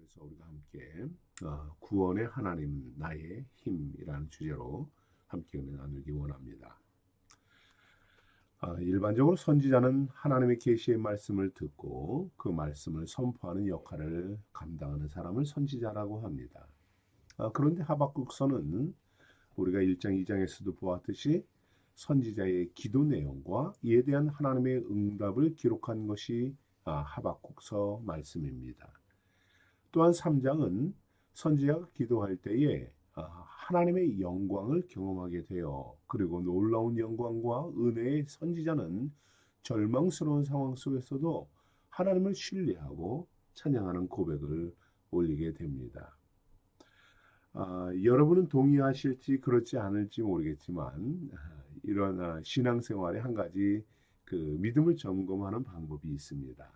그래서 우리가 함께 구원의 하나님 나의 힘이라는 주제로 함께 은혜 나누기 원합니다. 일반적으로 선지자는 하나님의 계시의 말씀을 듣고 그 말씀을 선포하는 역할을 감당하는 사람을 선지자라고 합니다. 그런데 하박국서는 우리가 1장, 2장에서도 보았듯이 선지자의 기도 내용과 이에 대한 하나님의 응답을 기록한 것이 하박국서 말씀입니다. 또한 3장은 선지자가 기도할 때에 하나님의 영광을 경험하게 되어 그리고 놀라운 영광과 은혜의 선지자는 절망스러운 상황 속에서도 하나님을 신뢰하고 찬양하는 고백을 올리게 됩니다. 여러분은 동의하실지 그렇지 않을지 모르겠지만 이런 신앙생활에 한 가지 그 믿음을 점검하는 방법이 있습니다.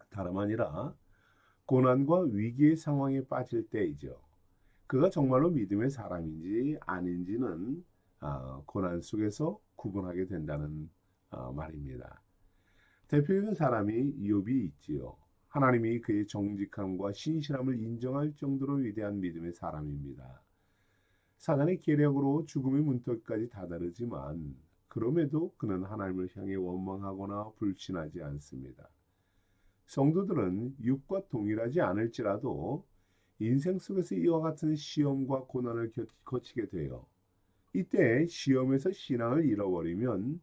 다름 아니라 고난과 위기의 상황에 빠질 때이죠. 그가 정말로 믿음의 사람인지 아닌지는 고난 속에서 구분하게 된다는 말입니다. 대표적인 사람이 이욥이 있지요. 하나님이 그의 정직함과 신실함을 인정할 정도로 위대한 믿음의 사람입니다. 사단의 계략으로 죽음의 문턱까지 다다르지만 그럼에도 그는 하나님을 향해 원망하거나 불신하지 않습니다. 성도들은 육과 동일하지 않을지라도 인생 속에서 이와 같은 시험과 고난을 거치게 돼요. 이때 시험에서 신앙을 잃어버리면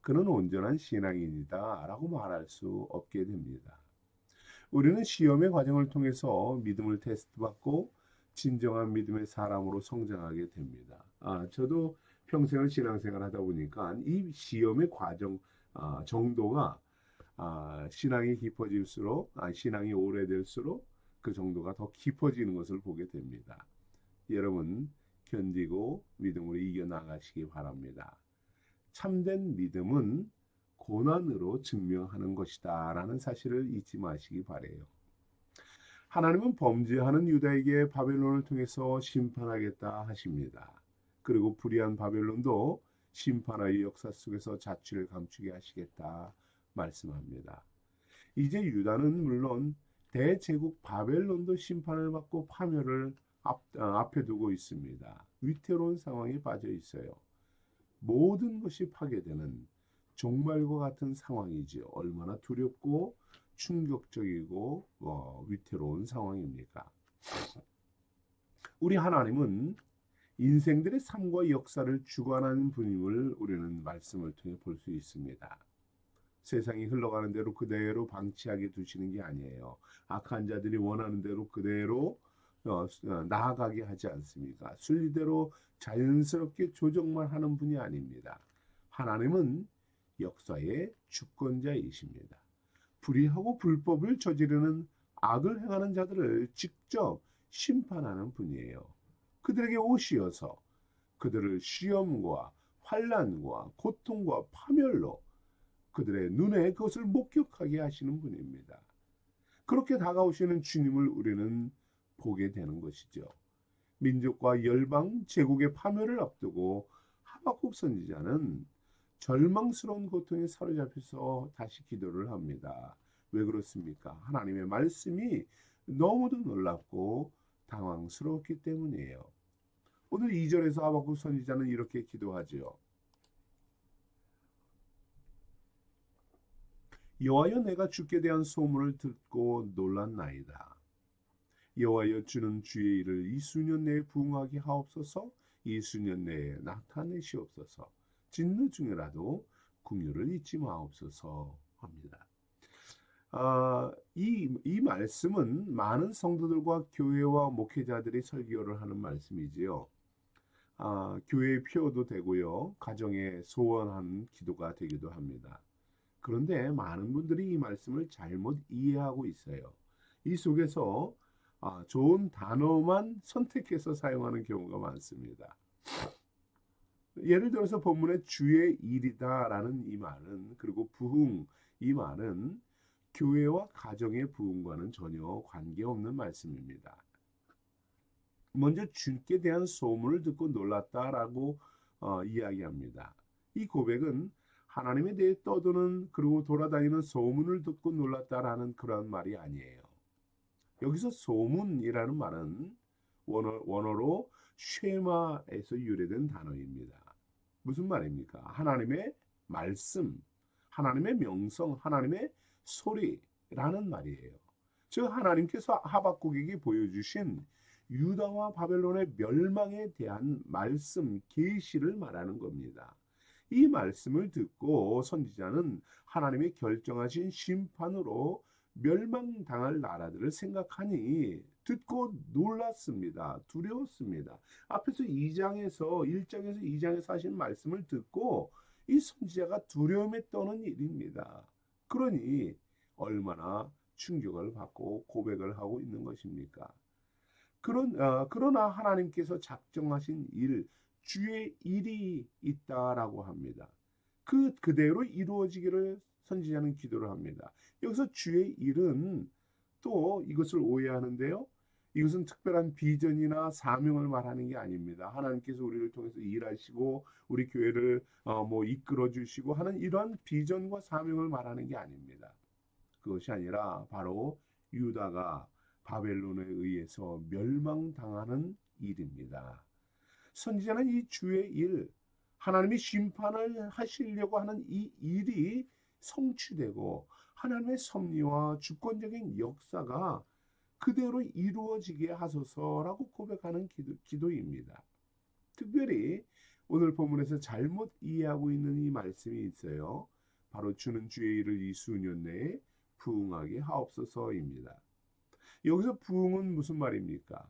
그는 온전한 신앙인이다 라고 말할 수 없게 됩니다. 우리는 시험의 과정을 통해서 믿음을 테스트받고 진정한 믿음의 사람으로 성장하게 됩니다. 저도 평생을 신앙생활 하다 보니까 이 시험의 과정 정도가 신앙이 깊어질수록 신앙이 오래될수록 그 정도가 더 깊어지는 것을 보게 됩니다. 여러분 견디고 믿음으로 이겨나가시기 바랍니다. 참된 믿음은 고난으로 증명하는 것이다 라는 사실을 잊지 마시기 바래요. 하나님은 범죄하는 유다에게 바벨론을 통해서 심판하겠다 하십니다. 그리고 불의한 바벨론도 심판하여 역사 속에서 자취를 감추게 하시겠다 말씀합니다. 이제 유다는 물론 대제국 바벨론도 심판을 받고 파멸을 앞에 두고 있습니다. 위태로운 상황에 빠져 있어요. 모든 것이 파괴되는 종말과 같은 상황이지요. 얼마나 두렵고 충격적이고 위태로운 상황입니까? 우리 하나님은 인생들의 삶과 역사를 주관하는 분임을 우리는 말씀을 통해 볼 수 있습니다. 세상이 흘러가는 대로 그대로 방치하게 두시는 게 아니에요. 악한 자들이 원하는 대로 그대로 나아가게 하지 않습니까? 순리대로 자연스럽게 조정만 하는 분이 아닙니다. 하나님은 역사의 주권자이십니다. 불의하고 불법을 저지르는 악을 행하는 자들을 직접 심판하는 분이에요. 그들에게 오시어서 그들을 시험과 환난과 고통과 파멸로 그들의 눈에 그것을 목격하게 하시는 분입니다. 그렇게 다가오시는 주님을 우리는 보게 되는 것이죠. 민족과 열방, 제국의 파멸을 앞두고 하박국 선지자는 절망스러운 고통에 사로잡혀서 다시 기도를 합니다. 왜 그렇습니까? 하나님의 말씀이 너무도 놀랍고 당황스러웠기 때문이에요. 오늘 2절에서 하박국 선지자는 이렇게 기도하지요. 여호와여, 내가 주께 대한 소문을 듣고 놀랐나이다. 여호와여, 주는 주의 일을 이 수년 내에 부응하게 하옵소서. 이 수년 내에 나타내시옵소서. 진노 중에라도 긍휼을 잊지 마옵소서 합니다. 이 말씀은 많은 성도들과 교회와 목회자들이 설교를 하는 말씀이지요. 교회의 표어도 되고요. 가정에 소원한 기도가 되기도 합니다. 그런데 많은 분들이 이 말씀을 잘못 이해하고 있어요. 이 속에서 좋은 단어만 선택해서 사용하는 경우가 많습니다. 예를 들어서 본문의 주의 일이다라는 이 말은, 그리고 부흥 이 말은 교회와 가정의 부흥과는 전혀 관계없는 말씀입니다. 먼저 주께 대한 소문을 듣고 놀랐다라고 이야기합니다. 이 고백은 하나님에 대해 떠도는 그리고 돌아다니는 소문을 듣고 놀랐다라는 그런 말이 아니에요. 여기서 소문이라는 말은 원어로 쉐마에서 유래된 단어입니다. 무슨 말입니까? 하나님의 말씀, 하나님의 명성, 하나님의 소리라는 말이에요. 즉 하나님께서 하박국에게 보여주신 유다와 바벨론의 멸망에 대한 말씀, 계시를 말하는 겁니다. 이 말씀을 듣고 선지자는 하나님의 결정하신 심판으로 멸망당할 나라들을 생각하니 듣고 놀랐습니다. 두려웠습니다. 앞에서 1장에서 2장에서 하신 말씀을 듣고 이 선지자가 두려움에 떠는 일입니다. 그러니 얼마나 충격을 받고 고백을 하고 있는 것입니까? 그러나 하나님께서 작정하신 일, 주의 일이 있다라고 합니다. 그대로 이루어지기를 선지자는 기도를 합니다. 여기서 주의 일은 또 이것을 오해하는데요. 이것은 특별한 비전이나 사명을 말하는 게 아닙니다. 하나님께서 우리를 통해서 일하시고 우리 교회를 이끌어 주시고 하는 이러한 비전과 사명을 말하는 게 아닙니다. 그것이 아니라 바로 유다가 바벨론에 의해서 멸망당하는 일입니다. 선지자는 이 주의 일, 하나님이 심판을 하시려고 하는 이 일이 성취되고 하나님의 섭리와 주권적인 역사가 그대로 이루어지게 하소서라고 고백하는 기도입니다. 특별히 오늘 본문에서 잘못 이해하고 있는 이 말씀이 있어요. 바로 주는 주의 일을 이 수년 내에 부응하게 하옵소서입니다. 여기서 부응은 무슨 말입니까?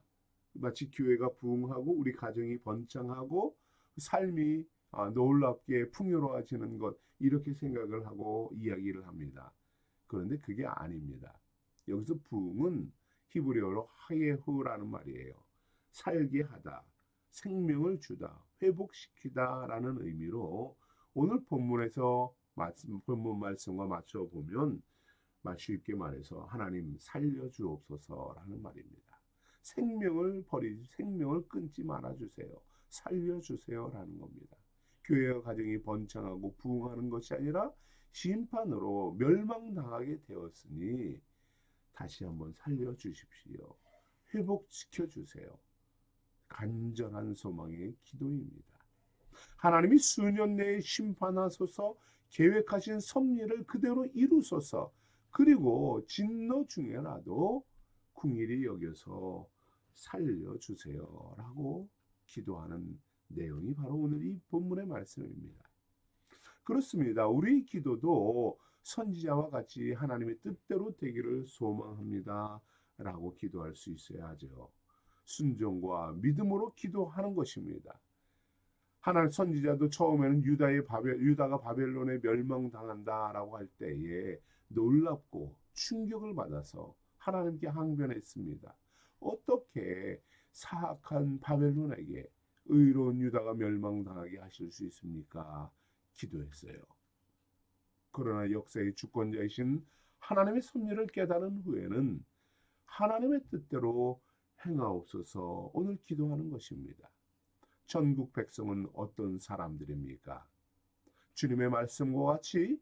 마치 교회가 부응하고 우리 가정이 번창하고 삶이 놀랍게 풍요로워지는 것, 이렇게 생각을 하고 이야기를 합니다. 그런데 그게 아닙니다. 여기서 부응은 히브리어로 하예후라는 말이에요. 살게 하다, 생명을 주다, 회복시키다 라는 의미로 오늘 본문에서 본문 말씀과 맞춰보면 쉽게 말해서 하나님 살려주옵소서라는 말입니다. 생명을 끊지 말아주세요. 살려주세요라는 겁니다. 교회와 가정이 번창하고 부흥하는 것이 아니라 심판으로 멸망당하게 되었으니 다시 한번 살려주십시오. 회복시켜주세요. 간절한 소망의 기도입니다. 하나님이 수년 내에 심판하소서, 계획하신 섭리를 그대로 이루소서, 그리고 진노 중에라도 긍휼히 여겨서 살려주세요 라고 기도하는 내용이 바로 오늘 이 본문의 말씀입니다. 그렇습니다. 우리 기도도 선지자와 같이 하나님의 뜻대로 되기를 소망합니다 라고 기도할 수 있어야 하죠. 순종과 믿음으로 기도하는 것입니다. 하나님 선지자도 처음에는 유다가 바벨론에 멸망당한다라고 할 때에 놀랍고 충격을 받아서 하나님께 항변했습니다. 어떻게 사악한 바벨론에게 의로운 유다가 멸망당하게 하실 수 있습니까? 기도했어요. 그러나 역사의 주권자이신 하나님의 섭리를 깨달은 후에는 하나님의 뜻대로 행하옵소서 오늘 기도하는 것입니다. 전국 백성은 어떤 사람들입니까? 주님의 말씀과 같이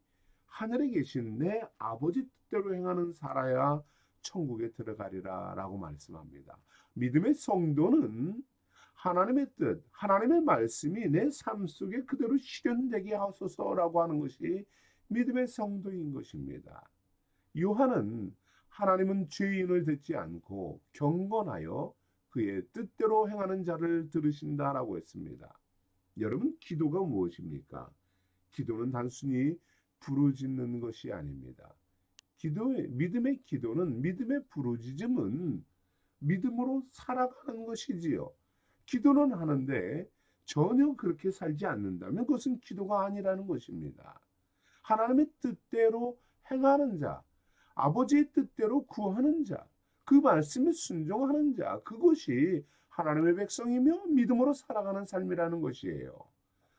하늘에 계신 내 아버지 뜻대로 행하는 살아야 천국에 들어가리라 라고 말씀합니다. 믿음의 성도는 하나님의 뜻, 하나님의 말씀이 내 삶 속에 그대로 실현되게 하소서라고 하는 것이 믿음의 성도인 것입니다. 요한은 하나님은 죄인을 듣지 않고 경건하여 그의 뜻대로 행하는 자를 들으신다라고 했습니다. 여러분, 기도가 무엇입니까? 기도는 단순히 부르짖는 것이 아닙니다. 믿음의 기도는, 믿음의 부르짖음은 믿음으로 살아가는 것이지요. 기도는 하는데 전혀 그렇게 살지 않는다면 그것은 기도가 아니라는 것입니다. 하나님의 뜻대로 행하는 자, 아버지의 뜻대로 구하는 자, 그 말씀에 순종하는 자, 그것이 하나님의 백성이며 믿음으로 살아가는 삶이라는 것이에요.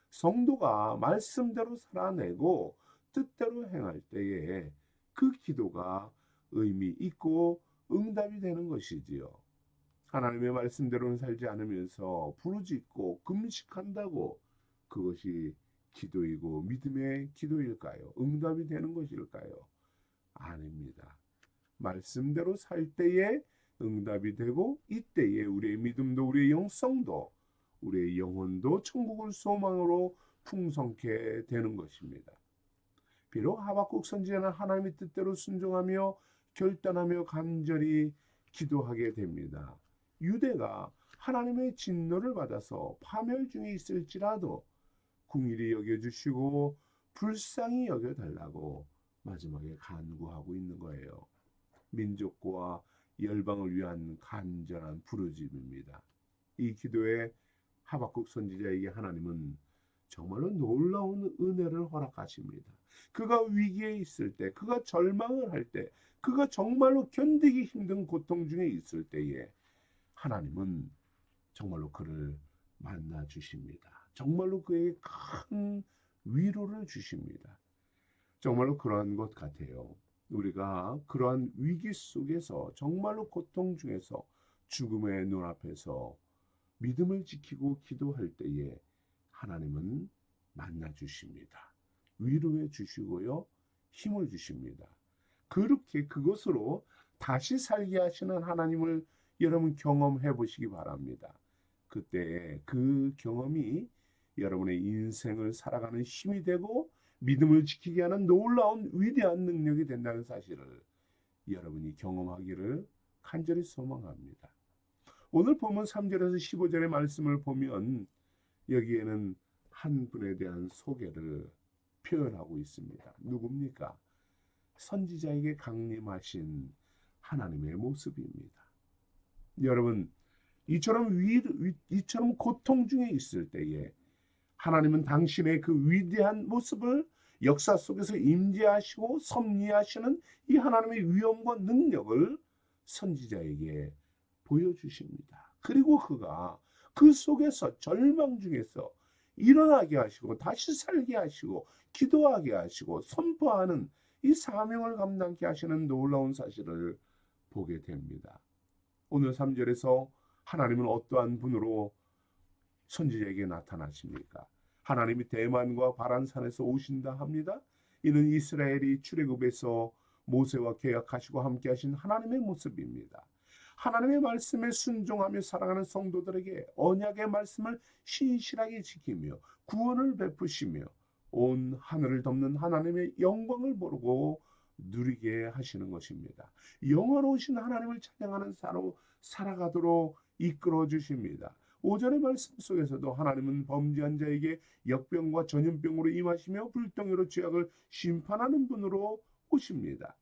성도가 말씀대로 살아내고 뜻대로 행할 때에 그 기도가 의미 있고 응답이 되는 것이지요. 하나님의 말씀대로는 살지 않으면서 부르짖고 금식한다고 그것이 기도이고 믿음의 기도일까요? 응답이 되는 것일까요? 아닙니다. 말씀대로 살 때에 응답이 되고 이때에 우리의 믿음도 우리의 영성도 우리의 영혼도 천국을 소망으로 풍성케 되는 것입니다. 비록 하박국 선지자는 하나님의 뜻대로 순종하며 결단하며 간절히 기도하게 됩니다. 유대가 하나님의 진노를 받아서 파멸 중에 있을지라도 긍휼히 여겨주시고 불쌍히 여겨달라고 마지막에 간구하고 있는 거예요. 민족과 열방을 위한 간절한 부르짖음입니다. 이 기도에 하박국 선지자에게 하나님은 정말로 놀라운 은혜를 허락하십니다. 그가 위기에 있을 때, 그가 절망을 할 때, 그가 정말로 견디기 힘든 고통 중에 있을 때에 하나님은 정말로 그를 만나 주십니다. 정말로 그에게 큰 위로를 주십니다. 정말로 그러한 것 같아요. 우리가 그러한 위기 속에서 정말로 고통 중에서 죽음의 눈앞에서 믿음을 지키고 기도할 때에 하나님은 만나 주십니다. 위로해 주시고요. 힘을 주십니다. 그렇게 그것으로 다시 살게 하시는 하나님을 여러분 경험해 보시기 바랍니다. 그때 그 경험이 여러분의 인생을 살아가는 힘이 되고 믿음을 지키게 하는 놀라운 위대한 능력이 된다는 사실을 여러분이 경험하기를 간절히 소망합니다. 오늘 본문 3절에서 15절의 말씀을 보면 여기에는 한 분에 대한 소개를 표현하고 있습니다. 누굽니까? 선지자에게 강림하신 하나님의 모습입니다. 여러분, 이처럼 고통 중에 있을 때에 하나님은 당신의 그 위대한 모습을 역사 속에서 임재하시고 섭리하시는 이 하나님의 위엄과 능력을 선지자에게 보여주십니다. 그리고 그가 그 속에서 절망 중에서 일어나게 하시고 다시 살게 하시고 기도하게 하시고 선포하는 이 사명을 감당케 하시는 놀라운 사실을 보게 됩니다. 오늘 3절에서 하나님은 어떠한 분으로 선지자에게 나타나십니까? 하나님이 대만과 바란산에서 오신다 합니다. 이는 이스라엘이 출애굽에서 모세와 계약하시고 함께 하신 하나님의 모습입니다. 하나님의 말씀에 순종하며 살아가는 성도들에게 언약의 말씀을 신실하게 지키며 구원을 베푸시며 온 하늘을 덮는 하나님의 영광을 모르고 누리게 하시는 것입니다. 영원하신 하나님을 찬양하는 사로 살아가도록 이끌어 주십니다. 5절의 말씀 속에서도 하나님은 범죄한 자에게 역병과 전염병으로 임하시며 불덩이로 죄악을 심판하는 분으로 오십니다.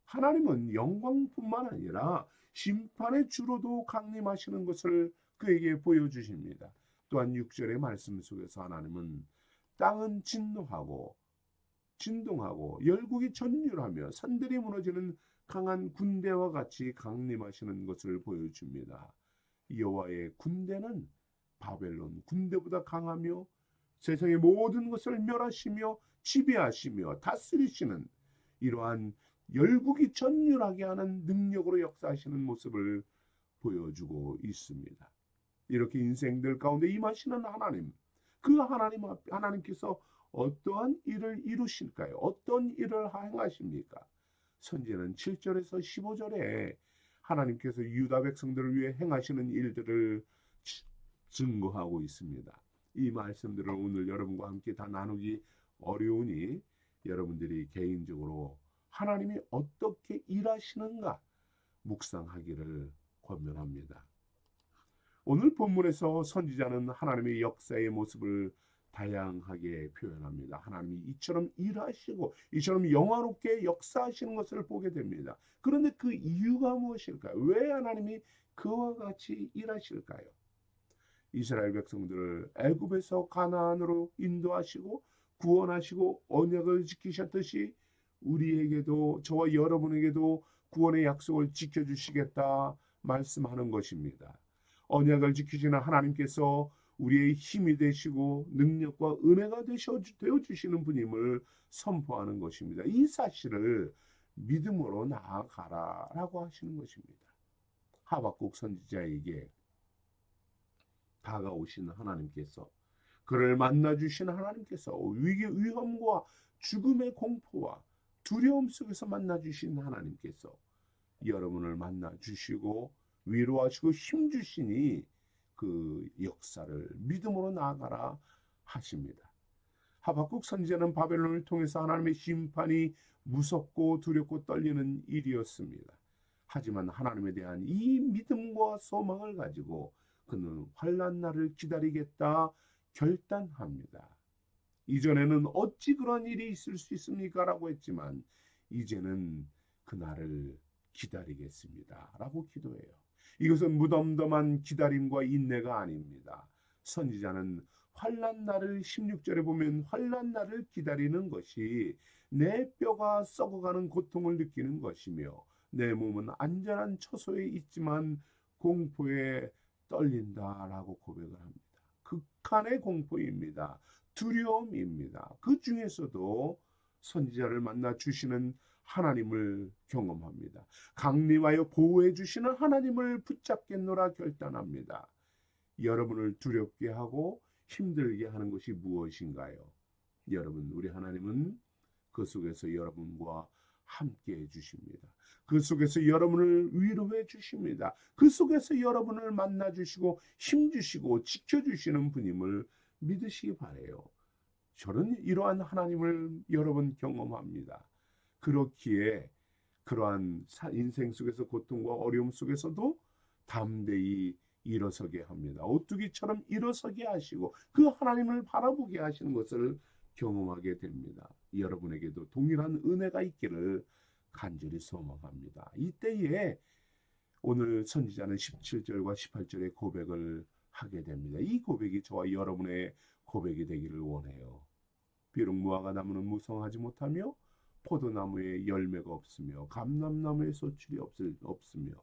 하나님은 영광뿐만 아니라 심판의 주로도 강림하시는 것을 그에게 보여주십니다. 또한 6절의 말씀 속에서 하나님은 땅은 진동하고 열국이 전율하며 산들이 무너지는 강한 군대와 같이 강림하시는 것을 보여줍니다. 여호와의 군대는 바벨론 군대보다 강하며 세상의 모든 것을 멸하시며 지배하시며 다스리시는 이러한 열국이 전율하게 하는 능력으로 역사하시는 모습을 보여주고 있습니다. 이렇게 인생들 가운데 임하시는 하나님, 그 하나님께서 어떠한 일을 이루실까요? 어떤 일을 행하십니까? 선지자는 7절에서 15절에 하나님께서 유다 백성들을 위해 행하시는 일들을 증거하고 있습니다. 이 말씀들을 오늘 여러분과 함께 다 나누기 어려우니 여러분들이 개인적으로 하나님이 어떻게 일하시는가 묵상하기를 권면합니다. 오늘 본문에서 선지자는 하나님의 역사의 모습을 다양하게 표현합니다. 하나님이 이처럼 일하시고 이처럼 영화롭게 역사하시는 것을 보게 됩니다. 그런데 그 이유가 무엇일까요? 왜 하나님이 그와 같이 일하실까요? 이스라엘 백성들을 애굽에서 가나안으로 인도하시고 구원하시고 언약을 지키셨듯이 우리에게도 저와 여러분에게도 구원의 약속을 지켜주시겠다 말씀하는 것입니다. 언약을 지키시는 하나님께서 우리의 힘이 되시고 능력과 은혜가 되어주시는 분임을 선포하는 것입니다. 이 사실을 믿음으로 나아가라라고 하시는 것입니다. 하박국 선지자에게 다가오시는 하나님께서 그를 만나주시는 하나님께서 위험과 죽음의 공포와 두려움 속에서 만나주신 하나님께서 여러분을 만나주시고 위로하시고 힘주시니 그 역사를 믿음으로 나아가라 하십니다. 하박국 선지자는 바벨론을 통해서 하나님의 심판이 무섭고 두렵고 떨리는 일이었습니다. 하지만 하나님에 대한 이 믿음과 소망을 가지고 그는 환난 날을 기다리겠다 결단합니다. 이전에는 어찌 그런 일이 있을 수 있습니까? 라고 했지만 이제는 그날을 기다리겠습니다. 라고 기도해요. 이것은 무덤덤한 기다림과 인내가 아닙니다. 선지자는 환난 날을 16절에 보면 환난 날을 기다리는 것이 내 뼈가 썩어가는 고통을 느끼는 것이며 내 몸은 안전한 처소에 있지만 공포에 떨린다라고 고백을 합니다. 극한의 공포입니다. 두려움입니다. 그 중에서도 선지자를 만나 주시는 하나님을 경험합니다. 강림하여 보호해 주시는 하나님을 붙잡겠노라 결단합니다. 여러분을 두렵게 하고 힘들게 하는 것이 무엇인가요? 여러분, 우리 하나님은 그 속에서 여러분과 함께 해 주십니다. 그 속에서 여러분을 위로해 주십니다. 그 속에서 여러분을 만나 주시고 힘 주시고 지켜 주시는 분임을 믿으시기 바라요. 저는 이러한 하나님을 여러분 경험합니다. 그렇기에 그러한 인생 속에서 고통과 어려움 속에서도 담대히 일어서게 합니다. 오뚜기처럼 일어서게 하시고 그 하나님을 바라보게 하시는 것을 경험하게 됩니다. 여러분에게도 동일한 은혜가 있기를 간절히 소망합니다. 이때에 오늘 선지자는 17절과 18절의 고백을 하게 됩니다. 이 고백이 저와 여러분의 고백이 되기를 원해요. 비록 무화과 나무는 무성하지 못하며 포도나무에 열매가 없으며 감람나무에 소출이 없으며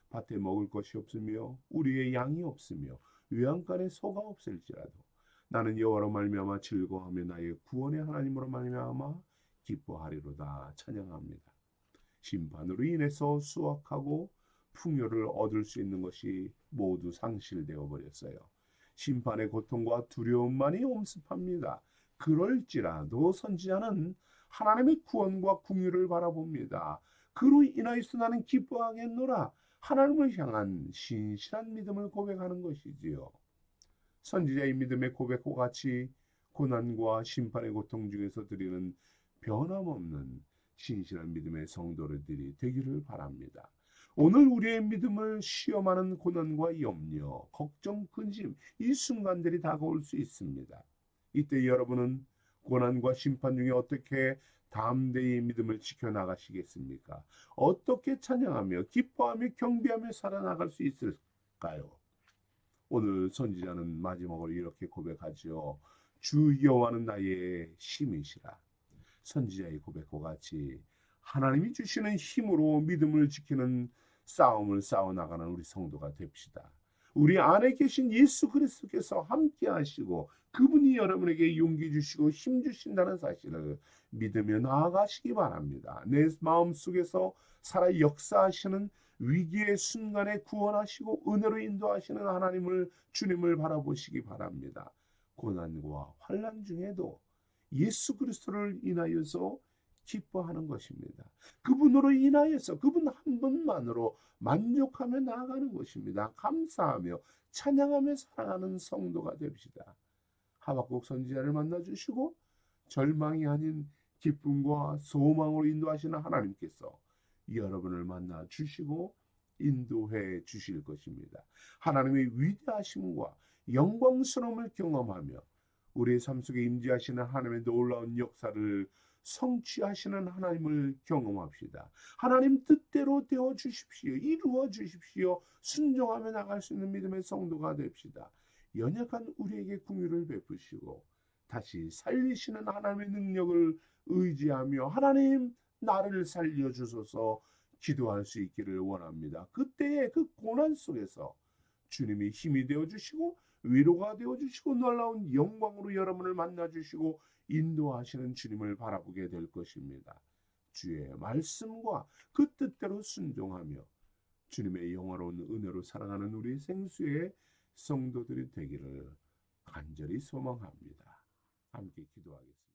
밭에 먹을 것이 없으며 우리의 양이 없으며 외양간에 소가 없을지라도 나는 여호와로 말미암아 즐거워하며 나의 구원의 하나님으로 말미암아 기뻐하리로다. 찬양합니다. 심판으로 인해서 수확하고 풍요를 얻을 수 있는 것이 모두 상실되어 버렸어요. 심판의 고통과 두려움만이 엄습합니다. 그럴지라도 선지자는 하나님의 구원과 긍휼을 바라봅니다. 그로 인하여서 나는 기뻐하겠노라. 하나님을 향한 신실한 믿음을 고백하는 것이지요. 선지자의 믿음의 고백과 같이 고난과 심판의 고통 중에서 드리는 변함없는 신실한 믿음의 성도들이 되기를 바랍니다. 오늘 우리의 믿음을 시험하는 고난과 염려, 걱정, 근심, 이 순간들이 다가올 수 있습니다. 이때 여러분은 고난과 심판 중에 어떻게 담대히 믿음을 지켜나가시겠습니까? 어떻게 찬양하며 기뻐하며 경배하며 살아나갈 수 있을까요? 오늘 선지자는 마지막으로 이렇게 고백하죠. 주 여호와는 나의 힘이시라. 선지자의 고백과 같이 하나님이 주시는 힘으로 믿음을 지키는 싸움을 싸워나가는 우리 성도가 됩시다. 우리 안에 계신 예수 그리스도께서 함께 하시고 그분이 여러분에게 용기 주시고 힘 주신다는 사실을 믿으며 나아가시기 바랍니다. 내 마음속에서 살아 역사하시는 위기의 순간에 구원하시고 은혜로 인도하시는 하나님을 주님을 바라보시기 바랍니다. 고난과 환난 중에도 예수 그리스도를 인하여서 기뻐하는 것입니다. 그분으로 인하여서 그분 한 분만으로 만족하며 나아가는 것입니다. 감사하며 찬양하며 살아가는 성도가 됩시다. 하박국 선지자를 만나주시고 절망이 아닌 기쁨과 소망으로 인도하시는 하나님께서 여러분을 만나 주시고 인도해 주실 것입니다. 하나님의 위대하심과 영광스러움을 경험하며 우리의 삶 속에 임재하시는 하나님의 놀라운 역사를 성취하시는 하나님을 경험합시다. 하나님 뜻대로 되어 주십시오. 이루어 주십시오. 순종하며 나갈 수 있는 믿음의 성도가 됩시다. 연약한 우리에게 긍휼을 베푸시고 다시 살리시는 하나님의 능력을 의지하며 하나님 나를 살려주소서 기도할 수 있기를 원합니다. 그때의 그 고난 속에서 주님이 힘이 되어주시고 위로가 되어주시고 놀라운 영광으로 여러분을 만나주시고 인도하시는 주님을 바라보게 될 것입니다. 주의 말씀과 그 뜻대로 순종하며 주님의 영화로운 은혜로 살아가는 우리 생수의 성도들이 되기를 간절히 소망합니다. 함께 기도하겠습니다.